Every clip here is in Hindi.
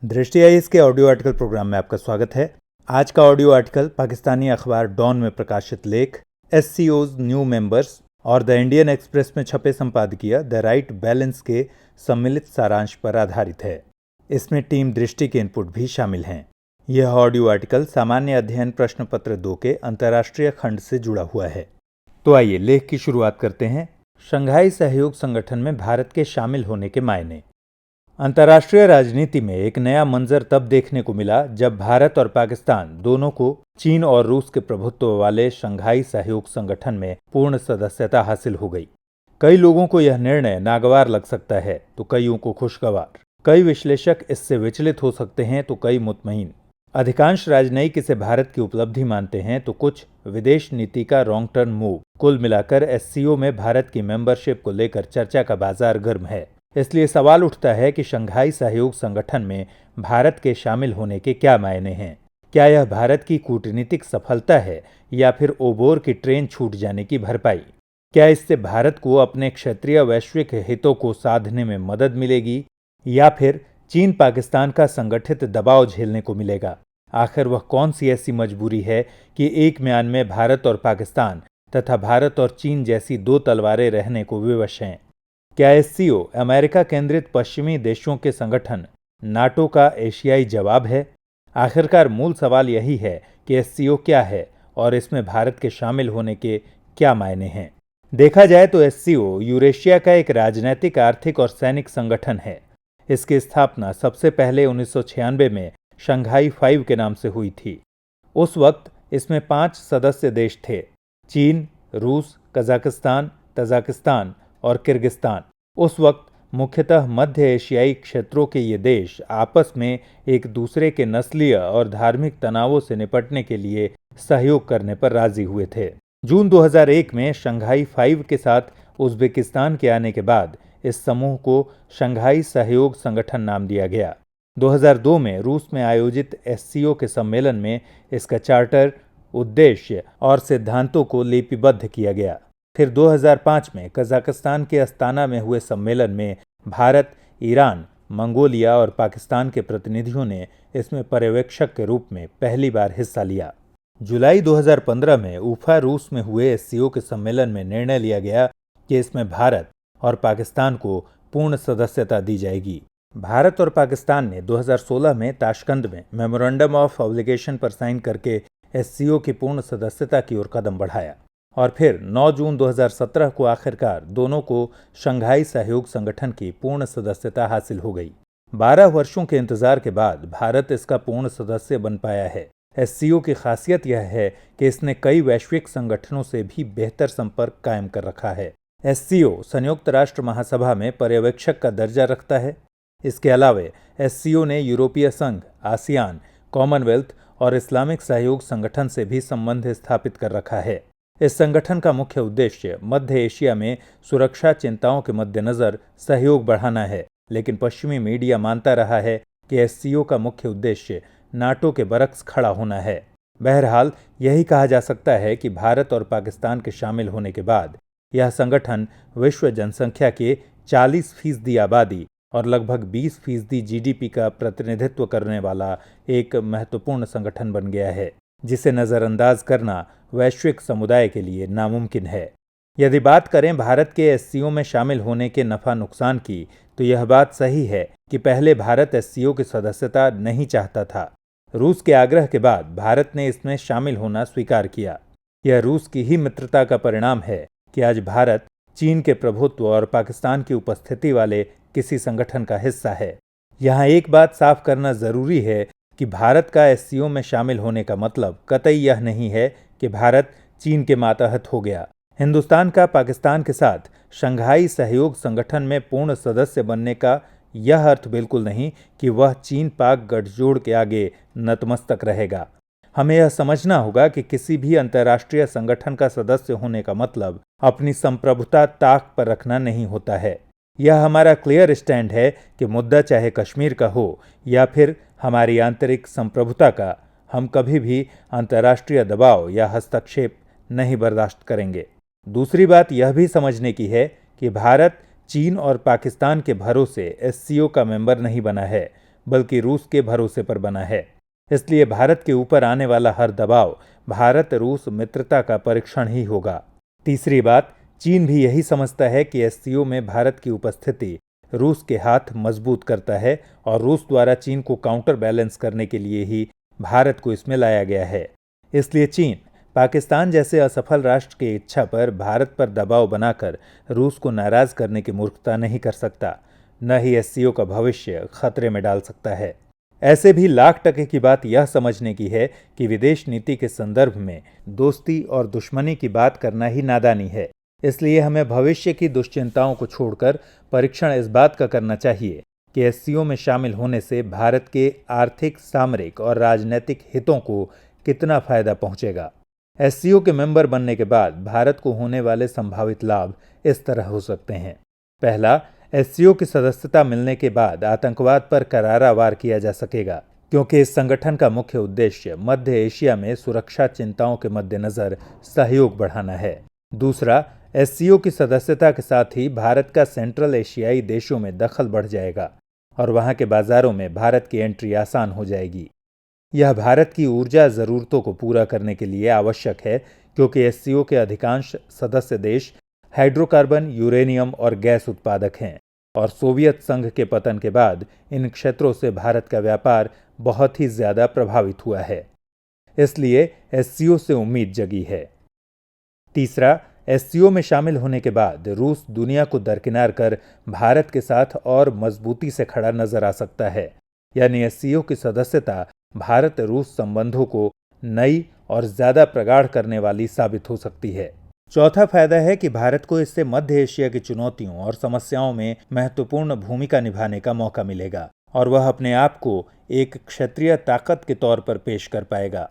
दृष्टि आईएएस के ऑडियो आर्टिकल प्रोग्राम में आपका स्वागत है। आज का ऑडियो आर्टिकल पाकिस्तानी अखबार डॉन में प्रकाशित लेख एससीओज न्यू मेंबर्स और द इंडियन एक्सप्रेस में छपे संपादकीय द राइट बैलेंस के सम्मिलित सारांश पर आधारित है। इसमें टीम दृष्टि के इनपुट भी शामिल हैं। यह ऑडियो आर्टिकल सामान्य अध्ययन प्रश्न पत्र 2 के अंतर्राष्ट्रीय खंड से जुड़ा हुआ है। तो आइए लेख की शुरुआत करते हैं। शंघाई सहयोग संगठन में भारत के शामिल होने के मायने। अंतर्राष्ट्रीय राजनीति में एक नया मंजर तब देखने को मिला जब भारत और पाकिस्तान दोनों को चीन और रूस के प्रभुत्व वाले शंघाई सहयोग संगठन में पूर्ण सदस्यता हासिल हो गई। कई लोगों को यह निर्णय नागवार लग सकता है तो कईयों को खुशगवार। कई विश्लेषक इससे विचलित हो सकते हैं तो कई मुतमईन। अधिकांश राजनयिक इसे भारत की उपलब्धि मानते हैं तो कुछ विदेश नीति का रॉन्ग टर्न मूव। कुल मिलाकर एससीओ में भारत की मेंबरशिप को लेकर चर्चा का बाजार गर्म है। इसलिए सवाल उठता है कि शंघाई सहयोग संगठन में भारत के शामिल होने के क्या मायने हैं। क्या यह भारत की कूटनीतिक सफलता है या फिर ओबोर की ट्रेन छूट जाने की भरपाई? क्या इससे भारत को अपने क्षेत्रीय वैश्विक हितों को साधने में मदद मिलेगी या फिर चीन पाकिस्तान का संगठित दबाव झेलने को मिलेगा? आखिर वह कौन सी ऐसी मजबूरी है कि एक म्यान में भारत और पाकिस्तान तथा भारत और चीन जैसी दो तलवारें रहने को विवश हैं? क्या एससीओ अमेरिका केंद्रित पश्चिमी देशों के संगठन नाटो का एशियाई जवाब है? आखिरकार मूल सवाल यही है कि एससीओ क्या है और इसमें भारत के शामिल होने के क्या मायने हैं। देखा जाए तो एससीओ यूरेशिया का एक राजनैतिक, आर्थिक और सैनिक संगठन है। इसकी स्थापना सबसे पहले 1996 में शंघाई 5 के नाम से हुई थी। उस वक्त इसमें 5 सदस्य देश थे: चीन, रूस, कजाकिस्तान, तजाकिस्तान और किर्गिस्तान। उस वक्त मुख्यतः मध्य एशियाई क्षेत्रों के ये देश आपस में एक दूसरे के नस्लीय और धार्मिक तनावों से निपटने के लिए सहयोग करने पर राजी हुए थे। जून 2001 में शंघाई 5 के साथ उज़्बेकिस्तान के आने के बाद इस समूह को शंघाई सहयोग संगठन नाम दिया गया। 2002 में रूस में आयोजित एससीओ के सम्मेलन में इसका चार्टर, उद्देश्य और सिद्धांतों को लिपिबद्ध किया गया। फिर 2005 में कजाकिस्तान के अस्ताना में हुए सम्मेलन में भारत, ईरान, मंगोलिया और पाकिस्तान के प्रतिनिधियों ने इसमें पर्यवेक्षक के रूप में पहली बार हिस्सा लिया। जुलाई 2015 में उफा, रूस में हुए एससीओ के सम्मेलन में निर्णय लिया गया कि इसमें भारत और पाकिस्तान को पूर्ण सदस्यता दी जाएगी। भारत और पाकिस्तान ने 2016 में ताशकंद में मेमोरेंडम ऑफ ऑब्लिगेशन पर साइन करके एससीओ की पूर्ण सदस्यता की ओर कदम बढ़ाया और फिर 9 जून 2017 को आखिरकार दोनों को शंघाई सहयोग संगठन की पूर्ण सदस्यता हासिल हो गई। 12 वर्षों के इंतजार के बाद भारत इसका पूर्ण सदस्य बन पाया है। एससीओ की खासियत यह है कि इसने कई वैश्विक संगठनों से भी बेहतर संपर्क कायम कर रखा है। एससीओ संयुक्त राष्ट्र महासभा में पर्यवेक्षक का दर्जा रखता है। इसके अलावा एससीओ ने यूरोपीय संघ, आसियान, कॉमनवेल्थ और इस्लामिक सहयोग संगठन से भी संबंध स्थापित कर रखा है। इस संगठन का मुख्य उद्देश्य मध्य एशिया में सुरक्षा चिंताओं के मद्देनजर सहयोग बढ़ाना है, लेकिन पश्चिमी मीडिया मानता रहा है कि एससीओ का मुख्य उद्देश्य नाटो के बरक्स खड़ा होना है। बहरहाल यही कहा जा सकता है कि भारत और पाकिस्तान के शामिल होने के बाद यह संगठन विश्व जनसंख्या के 40% आबादी और लगभग 20% जीडीपी का प्रतिनिधित्व करने वाला एक महत्वपूर्ण संगठन बन गया है, जिसे नज़रअंदाज करना वैश्विक समुदाय के लिए नामुमकिन है। यदि बात करें भारत के एससीओ में शामिल होने के नफा नुकसान की, तो यह बात सही है कि पहले भारत एससीओ की सदस्यता नहीं चाहता था। रूस के आग्रह के बाद भारत ने इसमें शामिल होना स्वीकार किया। यह रूस की ही मित्रता का परिणाम है कि आज भारत चीन के प्रभुत्व और पाकिस्तान की उपस्थिति वाले किसी संगठन का हिस्सा है। यहाँ एक बात साफ करना जरूरी है कि भारत का एससीओ में शामिल होने का मतलब कतई यह नहीं है कि भारत चीन के मातहत हो गया। हिंदुस्तान का पाकिस्तान के साथ शंघाई सहयोग संगठन में पूर्ण सदस्य बनने का यह अर्थ बिल्कुल नहीं कि वह चीन पाक गठजोड़ के आगे नतमस्तक रहेगा। हमें यह समझना होगा कि किसी भी अंतर्राष्ट्रीय संगठन का सदस्य होने का मतलब अपनी संप्रभुता ताक पर रखना नहीं होता है। यह हमारा क्लियर स्टैंड है कि मुद्दा चाहे कश्मीर का हो या फिर हमारी आंतरिक संप्रभुता का, हम कभी भी अंतर्राष्ट्रीय दबाव या हस्तक्षेप नहीं बर्दाश्त करेंगे। दूसरी बात यह भी समझने की है कि भारत चीन और पाकिस्तान के भरोसे एससीओ का मेंबर नहीं बना है, बल्कि रूस के भरोसे पर बना है। इसलिए भारत के ऊपर आने वाला हर दबाव भारत रूस मित्रता का परीक्षण ही होगा। तीसरी बात, चीन भी यही समझता है कि एससीओ में भारत की उपस्थिति रूस के हाथ मजबूत करता है और रूस द्वारा चीन को काउंटर बैलेंस करने के लिए ही भारत को इसमें लाया गया है। इसलिए चीन पाकिस्तान जैसे असफल राष्ट्र की इच्छा पर भारत पर दबाव बनाकर रूस को नाराज करने की मूर्खता नहीं कर सकता, न ही एससीओ का भविष्य खतरे में डाल सकता है। ऐसे भी लाख टके की बात यह समझने की है कि विदेश नीति के संदर्भ में दोस्ती और दुश्मनी की बात करना ही नादानी है। इसलिए हमें भविष्य की दुश्चिंताओं को छोड़कर परीक्षण इस बात का करना चाहिए कि एससीओ में शामिल होने से भारत के आर्थिक, सामरिक और राजनीतिक हितों को कितना फायदा पहुंचेगा। एससीओ के मेंबर बनने के बाद भारत को होने वाले संभावित लाभ इस तरह हो सकते हैं। पहला, एससीओ की सदस्यता मिलने के बाद आतंकवाद पर करारा वार किया जा सकेगा, क्योंकि इस संगठन का मुख्य उद्देश्य मध्य एशिया में सुरक्षा चिंताओं के मद्देनजर सहयोग बढ़ाना है। दूसरा, एससीओ की सदस्यता के साथ ही भारत का सेंट्रल एशियाई देशों में दखल बढ़ जाएगा और वहां के बाजारों में भारत की एंट्री आसान हो जाएगी। यह भारत की ऊर्जा जरूरतों को पूरा करने के लिए आवश्यक है, क्योंकि एससीओ के अधिकांश सदस्य देश हाइड्रोकार्बन, यूरेनियम और गैस उत्पादक हैं और सोवियत संघ के पतन के बाद इन क्षेत्रों से भारत का व्यापार बहुत ही ज्यादा प्रभावित हुआ है। इसलिए एससीओ से उम्मीद जगी है। तीसरा, एससीओ में शामिल होने के बाद रूस दुनिया को दरकिनार कर भारत के साथ और मजबूती से खड़ा नजर आ सकता है। यानी एससीओ की सदस्यता भारत रूस संबंधों को नई और ज्यादा प्रगाढ़ करने वाली साबित हो सकती है। चौथा फायदा है कि भारत को इससे मध्य एशिया की चुनौतियों और समस्याओं में महत्वपूर्ण भूमिका निभाने का मौका मिलेगा और वह अपने आप को एक क्षेत्रीय ताकत के तौर पर पेश कर पाएगा।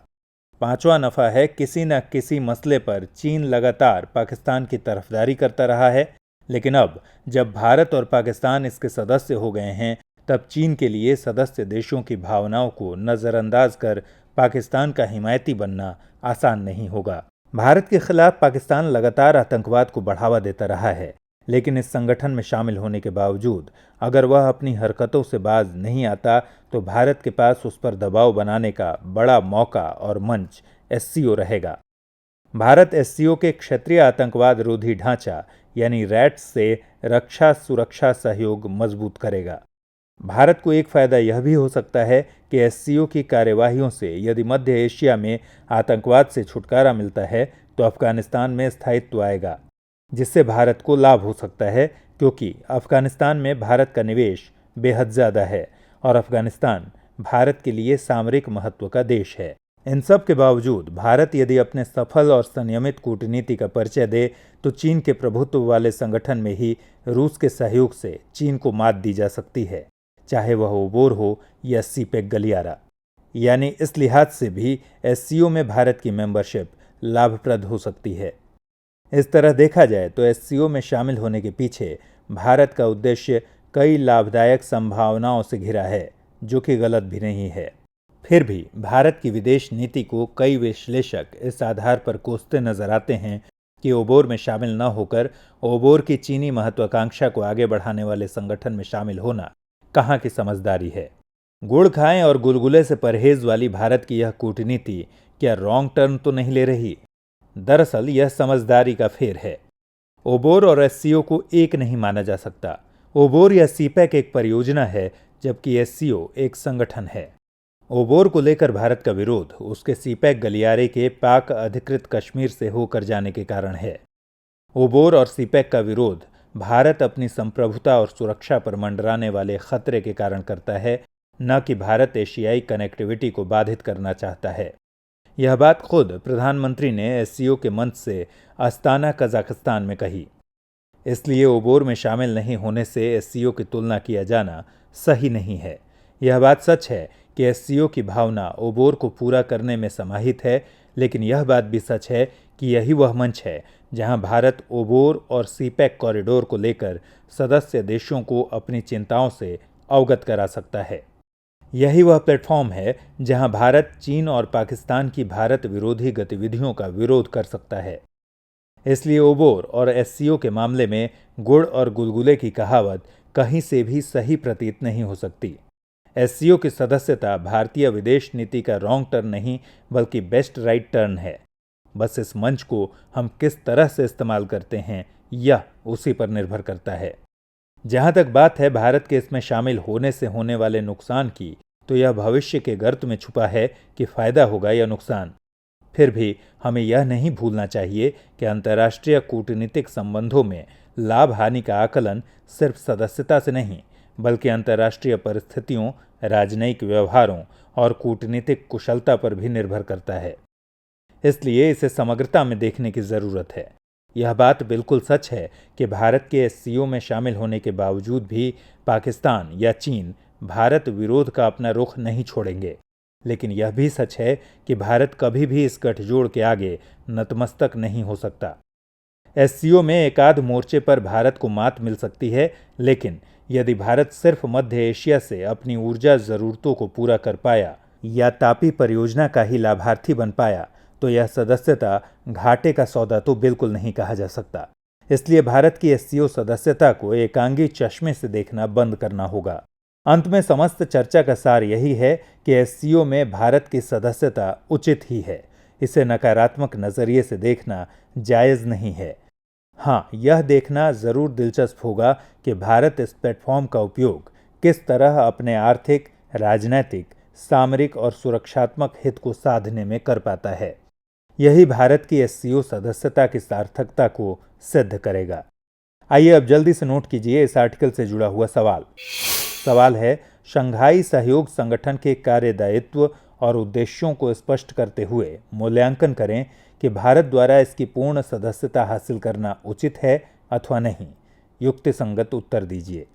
पांचवा नफा है, किसी न किसी मसले पर चीन लगातार पाकिस्तान की तरफदारी करता रहा है, लेकिन अब जब भारत और पाकिस्तान इसके सदस्य हो गए हैं, तब चीन के लिए सदस्य देशों की भावनाओं को नजरअंदाज कर पाकिस्तान का हिमायती बनना आसान नहीं होगा। भारत के खिलाफ पाकिस्तान लगातार आतंकवाद को बढ़ावा देता रहा है, लेकिन इस संगठन में शामिल होने के बावजूद अगर वह अपनी हरकतों से बाज नहीं आता तो भारत के पास उस पर दबाव बनाने का बड़ा मौका और मंच एससीओ रहेगा। भारत एससीओ के क्षेत्रीय आतंकवाद रोधी ढांचा यानी रैट्स से रक्षा सुरक्षा सहयोग मजबूत करेगा। भारत को एक फायदा यह भी हो सकता है कि एससीओ की कार्यवाहियों से यदि मध्य एशिया में आतंकवाद से छुटकारा मिलता है तो अफगानिस्तान में स्थायित्व आएगा, जिससे भारत को लाभ हो सकता है, क्योंकि अफगानिस्तान में भारत का निवेश बेहद ज़्यादा है और अफगानिस्तान भारत के लिए सामरिक महत्व का देश है। इन सब के बावजूद भारत यदि अपने सफल और संयमित कूटनीति का परिचय दे तो चीन के प्रभुत्व वाले संगठन में ही रूस के सहयोग से चीन को मात दी जा सकती है, चाहे वह ओबोर हो या सीपेक गलियारा। यानी इस लिहाज से भी एससीओ में भारत की मेंबरशिप लाभप्रद हो सकती है। इस तरह देखा जाए तो एससीओ में शामिल होने के पीछे भारत का उद्देश्य कई लाभदायक संभावनाओं से घिरा है, जो कि गलत भी नहीं है। फिर भी भारत की विदेश नीति को कई विश्लेषक इस आधार पर कोसते नजर आते हैं कि ओबोर में शामिल न होकर ओबोर की चीनी महत्वाकांक्षा को आगे बढ़ाने वाले संगठन में शामिल होना कहाँ की समझदारी है। गुड़ खाएं और गुलगुले से परहेज वाली भारत की यह कूटनीति क्या रॉन्ग टर्न तो नहीं ले रही? दरअसल यह समझदारी का फेर है। ओबोर और एससीओ को एक नहीं माना जा सकता। ओबोर या सीपेक एक परियोजना है, जबकि एससीओ एक संगठन है। ओबोर को लेकर भारत का विरोध उसके सीपेक गलियारे के पाक अधिकृत कश्मीर से होकर जाने के कारण है। ओबोर और सीपेक का विरोध भारत अपनी संप्रभुता और सुरक्षा पर मंडराने वाले खतरे के कारण करता है, न कि भारत एशियाई कनेक्टिविटी को बाधित करना चाहता है। यह बात खुद प्रधानमंत्री ने एससीओ के मंच से अस्ताना कजाकिस्तान में कही। इसलिए ओबोर में शामिल नहीं होने से एससीओ की तुलना किया जाना सही नहीं है। यह बात सच है कि एससीओ की भावना ओबोर को पूरा करने में समाहित है, लेकिन यह बात भी सच है कि यही वह मंच है जहां भारत ओबोर और सीपेक कॉरिडोर को लेकर सदस्य देशों को अपनी चिंताओं से अवगत करा सकता है। यही वह प्लेटफॉर्म है जहां भारत चीन और पाकिस्तान की भारत विरोधी गतिविधियों का विरोध कर सकता है। इसलिए ओबोर और एससीओ के मामले में गुड़ और गुलगुले की कहावत कहीं से भी सही प्रतीत नहीं हो सकती। एससीओ की सदस्यता भारतीय विदेश नीति का रॉन्ग टर्न नहीं बल्कि बेस्ट राइट टर्न है। बस इस मंच को हम किस तरह से इस्तेमाल करते हैं यह उसी पर निर्भर करता है। जहां तक बात है भारत के इसमें शामिल होने से होने वाले नुकसान की, तो यह भविष्य के गर्त में छुपा है कि फायदा होगा या नुकसान। फिर भी हमें यह नहीं भूलना चाहिए कि अंतर्राष्ट्रीय कूटनीतिक संबंधों में लाभ हानि का आकलन सिर्फ सदस्यता से नहीं बल्कि अंतर्राष्ट्रीय परिस्थितियों, राजनयिक व्यवहारों और कूटनीतिक कुशलता पर भी निर्भर करता है। इसलिए इसे समग्रता में देखने की जरूरत है। यह बात बिल्कुल सच है कि भारत के एससीओ में शामिल होने के बावजूद भी पाकिस्तान या चीन भारत विरोध का अपना रुख नहीं छोड़ेंगे। लेकिन यह भी सच है कि भारत कभी भी इस गठजोड़ के आगे नतमस्तक नहीं हो सकता। एससीओ में एकाध मोर्चे पर भारत को मात मिल सकती है, लेकिन यदि भारत सिर्फ मध्य एशिया से अपनी ऊर्जा जरूरतों को पूरा कर पाया या तापी परियोजना का ही लाभार्थी बन पाया तो यह सदस्यता घाटे का सौदा तो बिल्कुल नहीं कहा जा सकता। इसलिए भारत की एससीओ सदस्यता को एकांगी चश्मे से देखना बंद करना होगा। अंत में समस्त चर्चा का सार यही है कि एससीओ में भारत की सदस्यता उचित ही है। इसे नकारात्मक नजरिए से देखना जायज नहीं है। हाँ, यह देखना जरूर दिलचस्प होगा कि भारत इस प्लेटफॉर्म का उपयोग किस तरह अपने आर्थिक, राजनैतिक, सामरिक और सुरक्षात्मक हित को साधने में कर पाता है। यही भारत की एससीओ सदस्यता की सार्थकता को सिद्ध करेगा। आइए अब जल्दी से नोट कीजिए इस आर्टिकल से जुड़ा हुआ सवाल। सवाल है, शंघाई सहयोग संगठन के कार्यदायित्व और उद्देश्यों को स्पष्ट करते हुए मूल्यांकन करें कि भारत द्वारा इसकी पूर्ण सदस्यता हासिल करना उचित है अथवा नहीं। युक्तिसंगत उत्तर दीजिए।